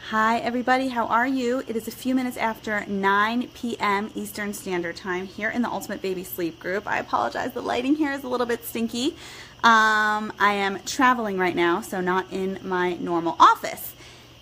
Hi everybody, how are you? It is a few minutes after 9 p.m. Eastern Standard Time here in the Ultimate Baby Sleep Group. I apologize, the lighting here is a little bit stinky. I am traveling right now, so not in my normal office.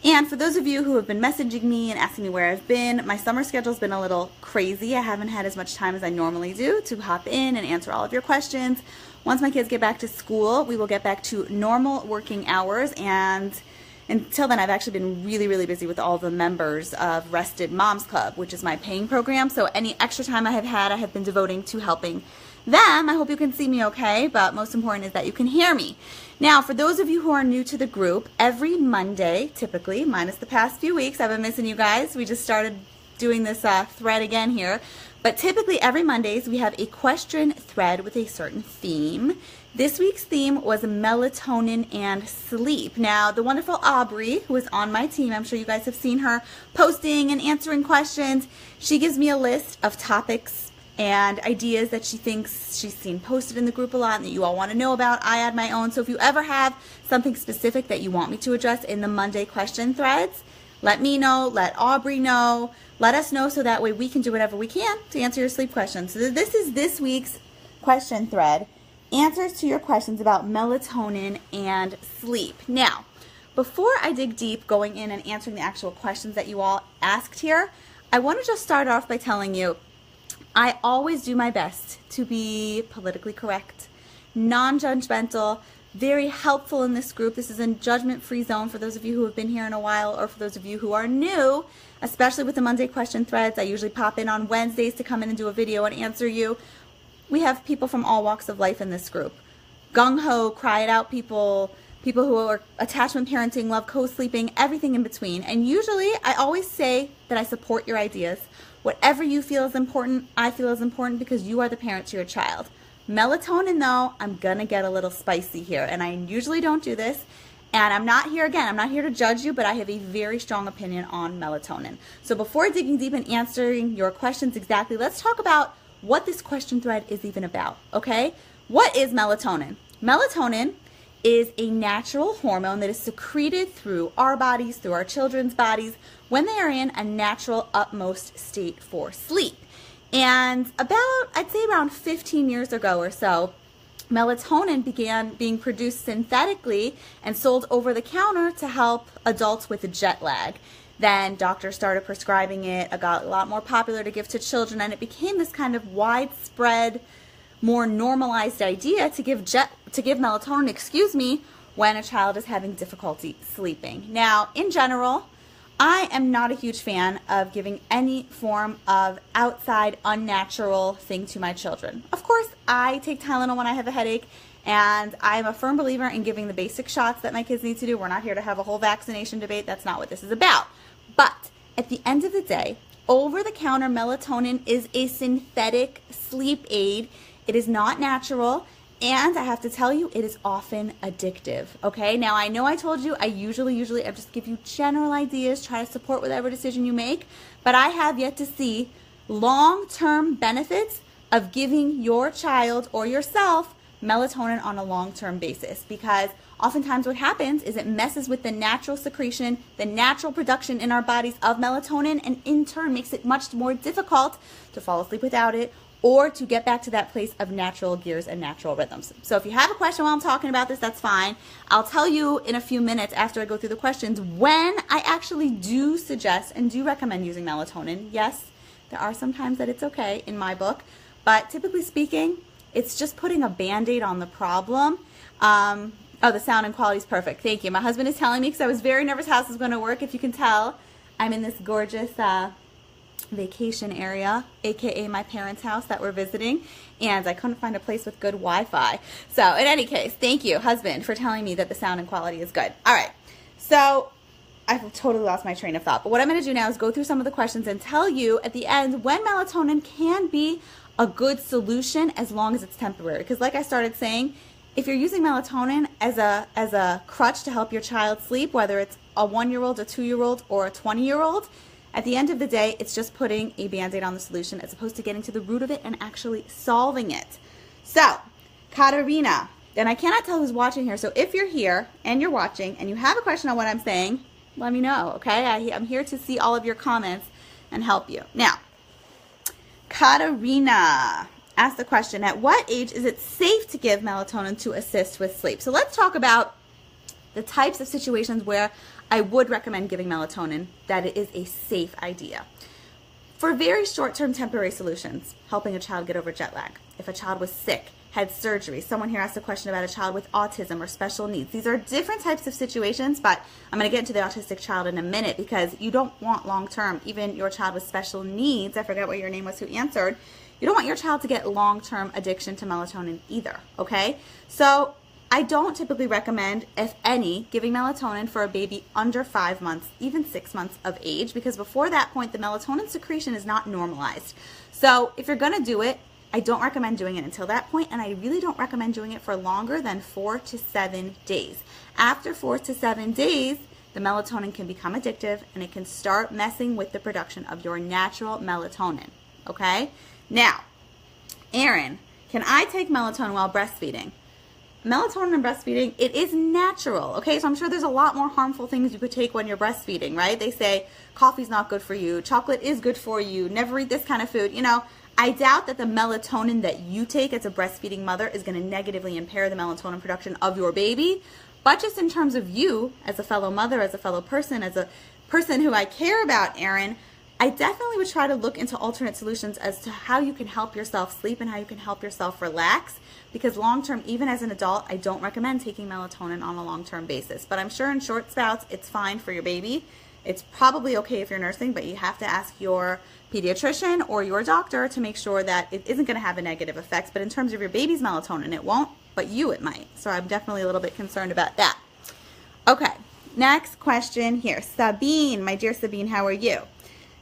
And for those of you who have been messaging me and asking me where I've been, my summer schedule's been a little crazy. I haven't had as much time as I normally do to hop in and answer all of your questions. Once my kids get back to school, we will get back to normal working hours, and until then, I've actually been really busy with all the members of Rested Moms Club, which is my paying program. So any extra time I have been devoting to helping them. I hope you can see me okay, but most important is that you can hear me. Now, for those of you who are new to the group, every Monday, typically, minus the past few weeks, I've been missing you guys. We just started doing this thread again here. But typically every Mondays we have a question thread with a certain theme. This week's theme was melatonin and sleep. Now, the wonderful Aubrey, who is on my team, I'm sure you guys have seen her posting and answering questions. She gives me a list of topics and ideas that she thinks she's seen posted in the group a lot and that you all want to know about. I add my own. So if you ever have something specific that you want me to address in the Monday question threads, let me know, let Aubrey know, let us know so that way we can do whatever we can to answer your sleep questions. So this is this week's question thread, answers to your questions about melatonin and sleep. Now, before I dig deep going in and answering the actual questions that you all asked here, I want to just start off by telling you I always do my best to be politically correct, non-judgmental, very helpful in this group. This is a judgment-free zone for those of you who have been here in a while or for those of you who are new, especially with the Monday question threads. I usually pop in on Wednesdays to come in and do a video and answer you. We have people from all walks of life in this group. Gung-ho, cry it out people, people who are attachment parenting, love co-sleeping, everything in between. And usually I always say that I support your ideas. Whatever you feel is important, I feel is important because you are the parent to your child. Melatonin, though, I'm going to get a little spicy here, and I usually don't do this, and I'm not here to judge you, but I have a very strong opinion on melatonin. So before digging deep and answering your questions exactly, let's talk about what this question thread is even about, okay? What is melatonin? Melatonin is a natural hormone that is secreted through our bodies, through our children's bodies, when they are in a natural utmost state for sleep. And I'd say around 15 years ago or so, melatonin began being produced synthetically and sold over the counter to help adults with jet lag. Then doctors started prescribing it. It got a lot more popular to give to children, and it became this kind of widespread, more normalized idea to give melatonin, when a child is having difficulty sleeping. Now, in general, I am not a huge fan of giving any form of outside unnatural thing to my children. Of course, I take Tylenol when I have a headache, and I'm a firm believer in giving the basic shots that my kids need to do. We're not here to have a whole vaccination debate. That's not what this is about. But at the end of the day, over-the-counter melatonin is a synthetic sleep aid. It is not natural. And I have to tell you, it is often addictive, okay? Now, I know I told you I usually I just give you general ideas, try to support whatever decision you make, but I have yet to see long-term benefits of giving your child or yourself melatonin on a long-term basis, because oftentimes what happens is it messes with the natural secretion, the natural production in our bodies of melatonin, and in turn makes it much more difficult to fall asleep without it, or to get back to that place of natural gears and natural rhythms. So if you have a question while I'm talking about this, that's fine. I'll tell you in a few minutes after I go through the questions when I actually do suggest and do recommend using melatonin. Yes, there are some times that it's okay in my book, but typically speaking, it's just putting a Band-Aid on the problem. Oh, the sound and quality is perfect. Thank you. My husband is telling me, because I was very nervous how this was going to work. If you can tell, I'm in this gorgeous vacation area, aka my parents' house that we're visiting, and I couldn't find a place with good Wi-Fi. So in any case, thank you, husband, for telling me that the sound and quality is good. All right, so I've totally lost my train of thought, but what I'm going to do now is go through some of the questions and tell you at the end when melatonin can be a good solution as long as it's temporary. Because like I started saying, if you're using melatonin as a crutch to help your child sleep, whether it's a 1-year-old, a 2-year-old, or a 20-year-old, at the end of the day, it's just putting a Band-Aid on the solution as opposed to getting to the root of it and actually solving it. So, Katarina, and I cannot tell who's watching here, so if you're here and you're watching and you have a question on what I'm saying, let me know, okay? I'm here to see all of your comments and help you. Now, Katarina asked the question, at what age is it safe to give melatonin to assist with sleep? So let's talk about the types of situations where I would recommend giving melatonin, that it is a safe idea. For very short-term temporary solutions, helping a child get over jet lag. If a child was sick, had surgery. Someone here asked a question about a child with autism or special needs. These are different types of situations, but I'm going to get into the autistic child in a minute because you don't want long-term, even your child with special needs, I forget what your name was who answered, you don't want your child to get long-term addiction to melatonin either, okay? So I don't typically recommend, if any, giving melatonin for a baby under 5 months, even 6 months of age, because before that point, the melatonin secretion is not normalized. So if you're going to do it, I don't recommend doing it until that point, and I really don't recommend doing it for longer than 4 to 7 days. After 4 to 7 days, the melatonin can become addictive, and it can start messing with the production of your natural melatonin, okay? Now, Erin, can I take melatonin while breastfeeding? Melatonin and breastfeeding, it is natural, okay? So I'm sure there's a lot more harmful things you could take when you're breastfeeding, right? They say coffee's not good for you, chocolate is good for you, never eat this kind of food, you know. I doubt that the melatonin that you take as a breastfeeding mother is going to negatively impair the melatonin production of your baby. But just in terms of you, as a fellow mother, as a fellow person, as a person who I care about, Erin, I definitely would try to look into alternate solutions as to how you can help yourself sleep and how you can help yourself relax. Because long-term, even as an adult, I don't recommend taking melatonin on a long-term basis. But I'm sure in short spouts, it's fine for your baby. It's probably okay if you're nursing, but you have to ask your pediatrician or your doctor to make sure that it isn't going to have a negative effect. But in terms of your baby's melatonin, it won't, but you it might. So I'm definitely a little bit concerned about that. Okay, next question here. Sabine, my dear Sabine, how are you?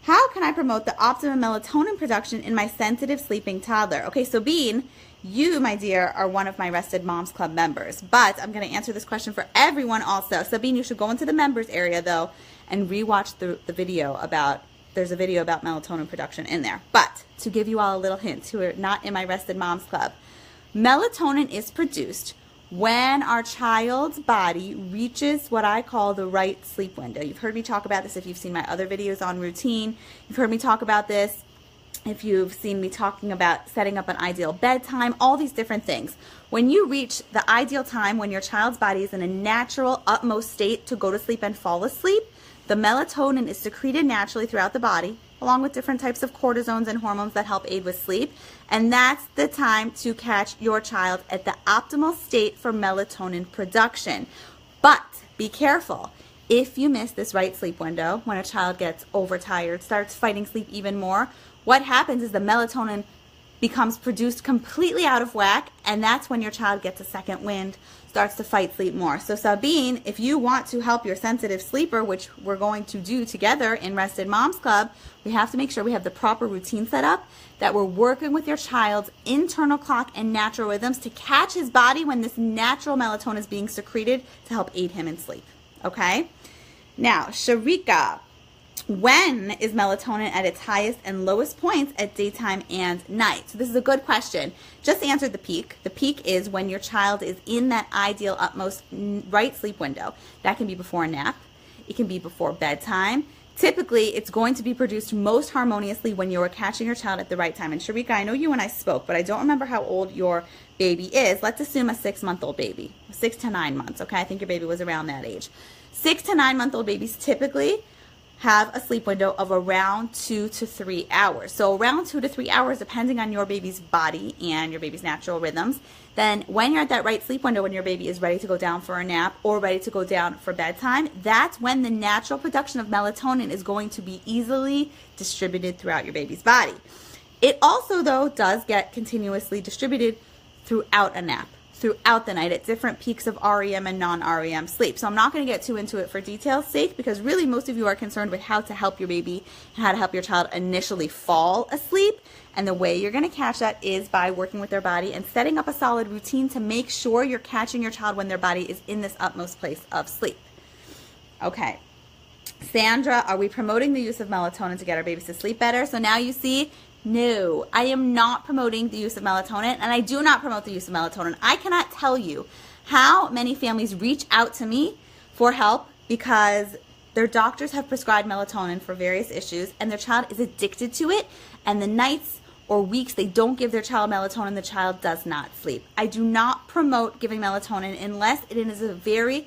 How can I promote the optimum melatonin production in my sensitive sleeping toddler? Okay, Sabine, you, my dear, are one of my Rested Moms Club members, but I'm going to answer this question for everyone also. Sabine, you should go into the members area, though, and rewatch the video about, there's a video about melatonin production in there. But to give you all a little hint, who are not in my Rested Moms Club, melatonin is produced when our child's body reaches what I call the right sleep window. You've heard me talk about this if you've seen my other videos on routine. You've heard me talk about this if you've seen me talking about setting up an ideal bedtime, all these different things. When you reach the ideal time when your child's body is in a natural utmost state to go to sleep and fall asleep, the melatonin is secreted naturally throughout the body, along with different types of cortisones and hormones that help aid with sleep. And that's the time to catch your child at the optimal state for melatonin production. But be careful. If you miss this right sleep window, when a child gets overtired, starts fighting sleep even more, what happens is the melatonin becomes produced completely out of whack, and that's when your child gets a second wind, starts to fight sleep more. So Sabine, if you want to help your sensitive sleeper, which we're going to do together in Rested Moms Club, we have to make sure we have the proper routine set up, that we're working with your child's internal clock and natural rhythms to catch his body when this natural melatonin is being secreted to help aid him in sleep. Okay? Now, Sharika, when is melatonin at its highest and lowest points at daytime and night? So this is a good question. Just answered the peak. The peak is when your child is in that ideal utmost right sleep window. That can be before a nap. It can be before bedtime. Typically, it's going to be produced most harmoniously when you're catching your child at the right time. And Sharika, I know you and I spoke, but I don't remember how old your baby is. Let's assume a 6-month-old baby, 6 to 9 months. Okay, I think your baby was around that age. 6 to 9 month old babies typically have a sleep window of around 2 to 3 hours. So around 2 to 3 hours, depending on your baby's body and your baby's natural rhythms. Then when you're at that right sleep window, when your baby is ready to go down for a nap or ready to go down for bedtime, that's when the natural production of melatonin is going to be easily distributed throughout your baby's body. It also, though, does get continuously distributed throughout a nap, throughout the night at different peaks of REM and non-REM sleep. So I'm not going to get too into it for detail's sake, because really most of you are concerned with how to help your baby and how to help your child initially fall asleep. And the way you're going to catch that is by working with their body and setting up a solid routine to make sure you're catching your child when their body is in this utmost place of sleep. Okay. Sandra, are we promoting the use of melatonin to get our babies to sleep better? So now you see, no, I am not promoting the use of melatonin, and I do not promote the use of melatonin. I cannot tell you how many families reach out to me for help because their doctors have prescribed melatonin for various issues, and their child is addicted to it, and the nights or weeks they don't give their child melatonin, the child does not sleep. I do not promote giving melatonin unless it is a very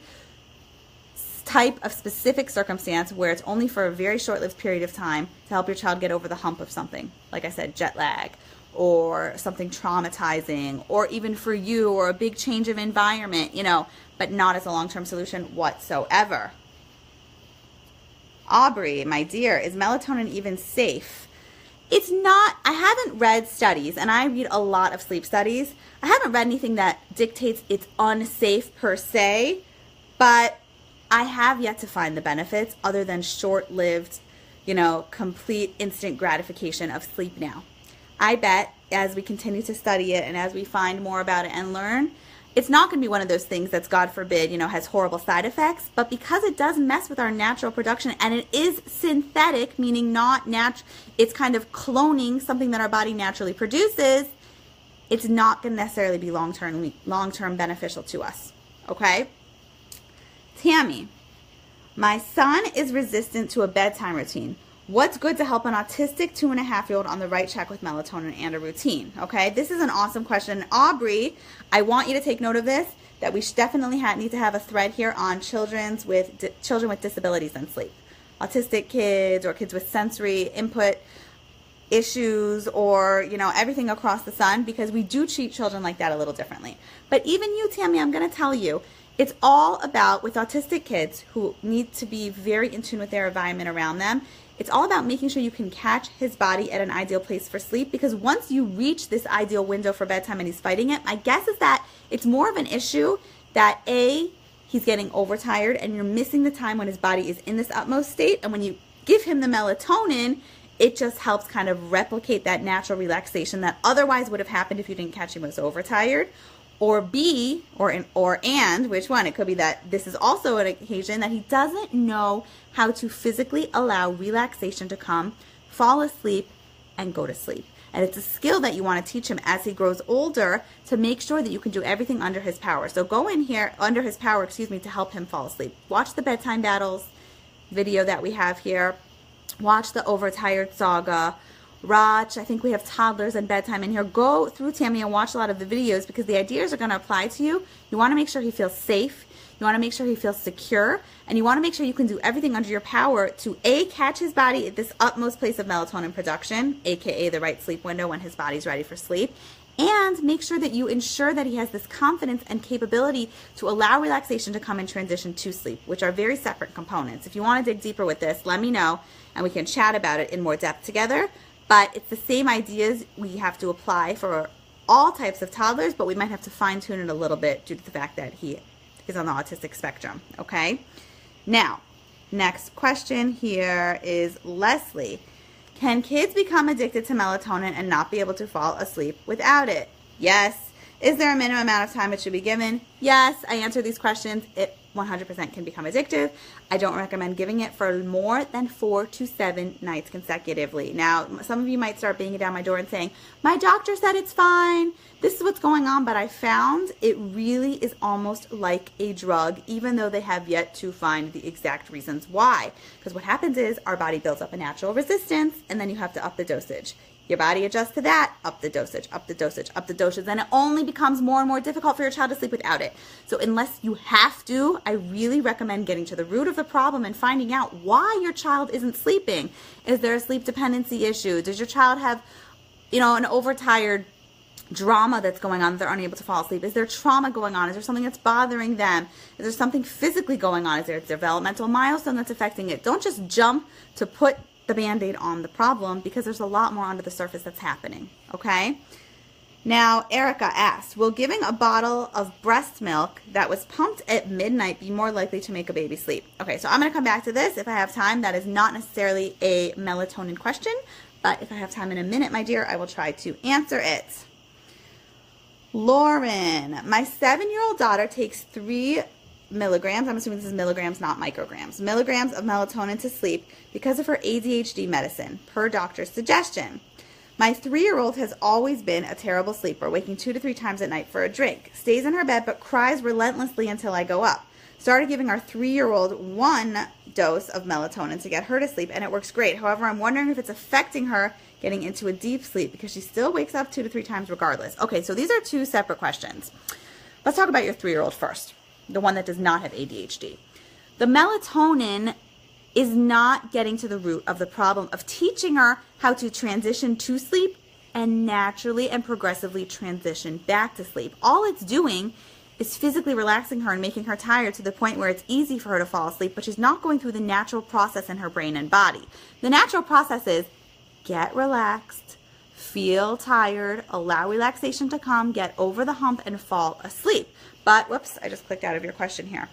type of specific circumstance where it's only for a very short-lived period of time to help your child get over the hump of something. Like I said, jet lag, or something traumatizing, or even for you, or a big change of environment, but not as a long-term solution whatsoever. Aubrey, my dear, is melatonin even safe? It's not. I haven't read studies, and I read a lot of sleep studies. I haven't read anything that dictates it's unsafe per se, but I have yet to find the benefits other than short-lived, complete instant gratification of sleep now. I bet as we continue to study it and as we find more about it and learn, it's not going to be one of those things that's, God forbid, has horrible side effects, but because it does mess with our natural production, and it is synthetic, meaning not natural, it's kind of cloning something that our body naturally produces, it's not going to necessarily be long-term beneficial to us, okay? Tammy, my son is resistant to a bedtime routine. What's good to help an autistic 2.5-year-old on the right track with melatonin and a routine? Okay, this is an awesome question. Aubrey, I want you to take note of this, that we definitely need to have a thread here on children with disabilities and sleep. Autistic kids or kids with sensory input issues, or, everything across the sun, because we do treat children like that a little differently. But even you, Tammy, I'm going to tell you, it's all about, with autistic kids who need to be very in tune with their environment around them, it's all about making sure you can catch his body at an ideal place for sleep, because once you reach this ideal window for bedtime and he's fighting it, my guess is that it's more of an issue that he's getting overtired and you're missing the time when his body is in this utmost state, and when you give him the melatonin, it just helps kind of replicate that natural relaxation that otherwise would have happened if you didn't catch him when he was overtired. Or B, and, which one? It could be that this is also an occasion that he doesn't know how to physically allow relaxation to come, fall asleep, and go to sleep. And it's a skill that you want to teach him as he grows older to make sure that you can do everything under his power. So go in here, under his power, to help him fall asleep. Watch the Bedtime Battles video that we have here. Watch the Overtired Saga. Raj, I think we have toddlers and bedtime in here. Go through, Tammy, and watch a lot of the videos, because the ideas are going to apply to you. You want to make sure he feels safe. You want to make sure he feels secure. And you want to make sure you can do everything under your power to catch his body at this utmost place of melatonin production, aka the right sleep window when his body's ready for sleep. And make sure that you ensure that he has this confidence and capability to allow relaxation to come in transition to sleep, which are very separate components. If you want to dig deeper with this, let me know, and we can chat about it in more depth together. But it's the same ideas we have to apply for all types of toddlers, but we might have to fine tune it a little bit due to the fact that he is on the autistic spectrum, okay? Now, next question here is Leslie. Can kids become addicted to melatonin and not be able to fall asleep without it? Yes. Is there a minimum amount of time it should be given? Yes. I answer these questions. It 100% can become addictive. I don't recommend giving it for more than 4 to 7 nights consecutively. Now, some of you might start banging down my door and saying, my doctor said it's fine. This is what's going on, but I found it really is almost like a drug, even though they have yet to find the exact reasons why. Because what happens is our body builds up a natural resistance, and then you have to up the dosage. Your body adjusts to that, up the dosage, up the dosage, up the dosage, and it only becomes more and more difficult for your child to sleep without it. So unless you have to, I really recommend getting to the root of the problem and finding out why your child isn't sleeping. Is there a sleep dependency issue? Does your child have, an overtired drama that's going on that they're unable to fall asleep? Is there trauma going on? Is there something that's bothering them? Is there something physically going on? Is there a developmental milestone that's affecting it? Don't just jump to put the Band-Aid on the problem, because there's a lot more under the surface that's happening, okay? Now, Erica asked, will giving a bottle of breast milk that was pumped at midnight be more likely to make a baby sleep? Okay, so I'm going to come back to this if I have time. That is not necessarily a melatonin question, but if I have time in a minute, my dear, I will try to answer it. Lauren, my 7-year-old daughter takes 3 milligrams, I'm assuming this is milligrams, not micrograms, milligrams of melatonin to sleep because of her ADHD medicine, per doctor's suggestion. My 3-year-old has always been a terrible sleeper, waking 2 to 3 times at night for a drink, stays in her bed but cries relentlessly until I go up. Started giving our 3-year-old 1 dose of melatonin to get her to sleep, and it works great. However, I'm wondering if it's affecting her getting into a deep sleep because she still wakes up 2 to 3 times regardless. Okay, so these are 2 separate questions. Let's talk about your 3-year-old first, the one that does not have ADHD. The melatonin is not getting to the root of the problem of teaching her how to transition to sleep and naturally and progressively transition back to sleep. All it's doing is physically relaxing her and making her tired to the point where it's easy for her to fall asleep, but she's not going through the natural process in her brain and body. The natural process is get relaxed, feel tired, allow relaxation to come, get over the hump, and fall asleep. But, whoops, I just clicked out of your question here.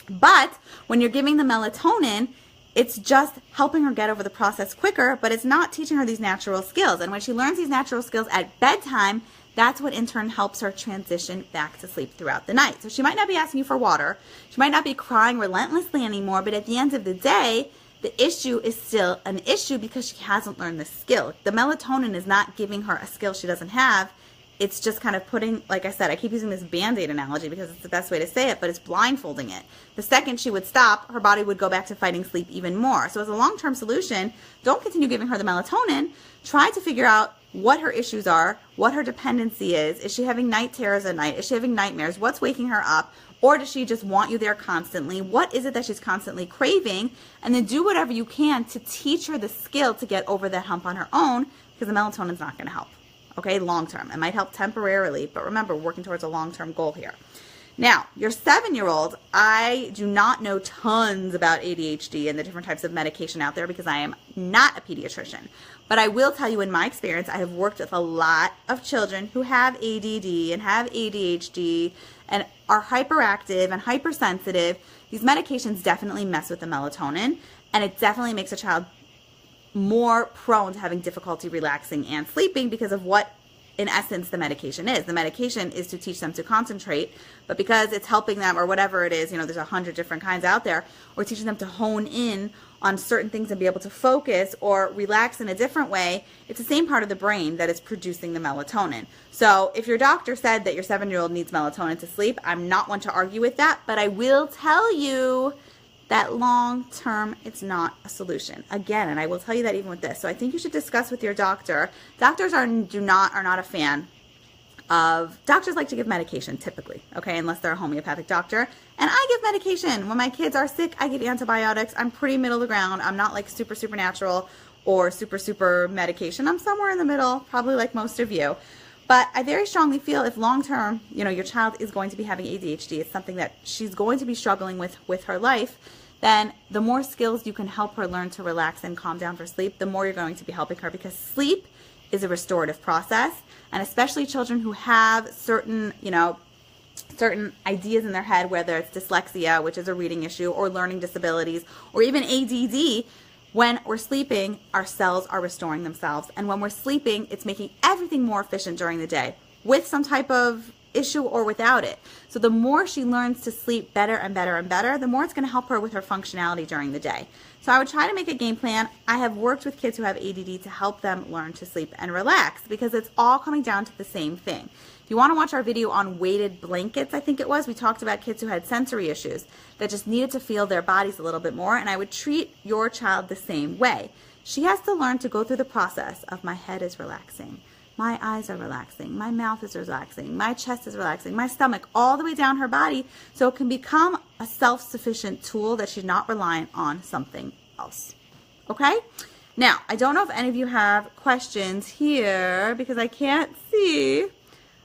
But when you're giving the melatonin, it's just helping her get over the process quicker, but it's not teaching her these natural skills. And when she learns these natural skills at bedtime, that's what in turn helps her transition back to sleep throughout the night. So she might not be asking you for water, she might not be crying relentlessly anymore, but at the end of the day, the issue is still an issue because she hasn't learned the skill. The melatonin is not giving her a skill she doesn't have. It's just kind of putting, like I said, I keep using this Band-Aid analogy because it's the best way to say it, but it's blindfolding it. The second she would stop, her body would go back to fighting sleep even more. So as a long-term solution, don't continue giving her the melatonin. Try to figure out what her issues are, what her dependency is. Is she having night terrors at night? Is she having nightmares? What's waking her up? Or does she just want you there constantly? What is it that she's constantly craving? And then do whatever you can to teach her the skill to get over that hump on her own, because the melatonin is not going to help. Okay, long term. It might help temporarily, but remember, we're working towards a long-term goal here. Now, your 7-year-old, I do not know tons about ADHD and the different types of medication out there because I am not a pediatrician. But I will tell you, in my experience, I have worked with a lot of children who have ADD and have ADHD and are hyperactive and hypersensitive. These medications definitely mess with the melatonin, and it definitely makes a child more prone to having difficulty relaxing and sleeping because of what, in essence, the medication is. The medication is to teach them to concentrate, but because it's helping them, or whatever it is, you know, there's 100 different kinds out there, or teaching them to hone in on certain things and be able to focus or relax in a different way, it's the same part of the brain that is producing the melatonin. So if your doctor said that your 7-year-old needs melatonin to sleep, I'm not one to argue with that, but I will tell you that long term, it's not a solution. Again, and I will tell you that even with this. So I think you should discuss with your doctor. Doctors are not a fan of, doctors like to give medication typically, okay, unless they're a homeopathic doctor. And I give medication. When my kids are sick, I give antibiotics. I'm pretty middle of the ground. I'm not like super natural or super medication. I'm somewhere in the middle, probably like most of you. But I very strongly feel if long-term, you know, your child is going to be having ADHD, it's something that she's going to be struggling with her life, then the more skills you can help her learn to relax and calm down for sleep, the more you're going to be helping her, because sleep is a restorative process. And especially children who have certain, you know, certain ideas in their head, whether it's dyslexia, which is a reading issue, or learning disabilities, or even ADD, when we're sleeping, our cells are restoring themselves. And when we're sleeping, it's making everything more efficient during the day with some type of issue or without it. So the more she learns to sleep better and better and better, the more it's going to help her with her functionality during the day. So I would try to make a game plan. I have worked with kids who have ADD to help them learn to sleep and relax because it's all coming down to the same thing. If you want to watch our video on weighted blankets, I think it was, we talked about kids who had sensory issues that just needed to feel their bodies a little bit more, and I would treat your child the same way. She has to learn to go through the process of my head is relaxing, my eyes are relaxing, my mouth is relaxing, my chest is relaxing, my stomach, all the way down her body, so it can become a self-sufficient tool that she's not reliant on something else. Okay? Now, I don't know if any of you have questions here because I can't see.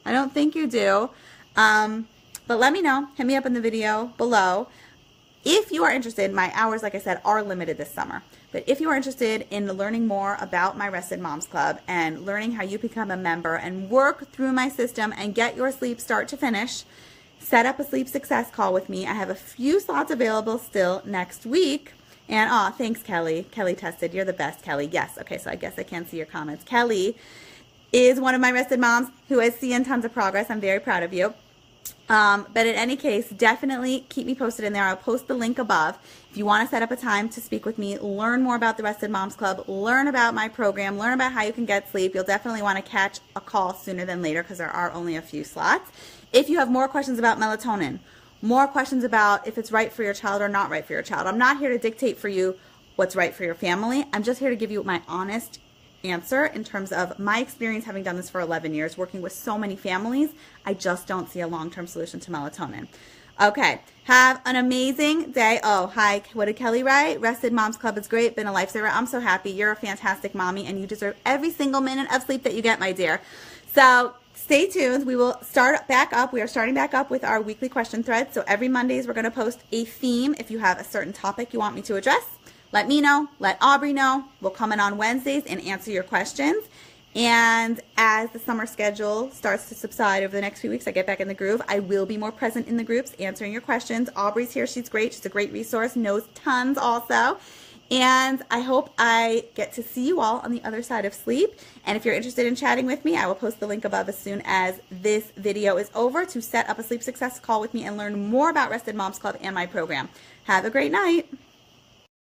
I don't think you do. But let me know. Hit me up in the video below. If you are interested, my hours, like I said, are limited this summer. But if you are interested in learning more about my Rested Moms Club and learning how you become a member and work through my system and get your sleep start to finish, set up a sleep success call with me. I have a few slots available still next week. And, thanks, Kelly. Kelly tested. You're the best, Kelly. Yes. Okay, so I guess I can't see your comments. Kelly is one of my Rested Moms who has seen tons of progress. I'm very proud of you. But in any case, definitely keep me posted in there. I'll post the link above. If you want to set up a time to speak with me, learn more about the Rested Moms Club, learn about my program, learn about how you can get sleep, you'll definitely want to catch a call sooner than later because there are only a few slots. If you have more questions about melatonin, more questions about if it's right for your child or not right for your child. I'm not here to dictate for you what's right for your family. I'm just here to give you my honest answer in terms of my experience having done this for 11 years, working with so many families. I just don't see a long-term solution to melatonin. Okay, have an amazing day. Oh, hi, what did Kelly write? Rested Moms Club is great, been a lifesaver. I'm so happy. You're a fantastic mommy, and you deserve every single minute of sleep that you get, my dear. So stay tuned. We will start back up. We are starting back up with our weekly question thread. So every Mondays, we're going to post a theme. If you have a certain topic you want me to address, let me know. Let Aubrey know. We'll come in on Wednesdays and answer your questions. And as the summer schedule starts to subside over the next few weeks, I get back in the groove. I will be more present in the groups, answering your questions. Aubrey's here. She's great. She's a great resource. Knows tons also. And I hope I get to see you all on the other side of sleep. And if you're interested in chatting with me, I will post the link above as soon as this video is over to set up a sleep success call with me and learn more about Rested Moms Club and my program. Have a great night.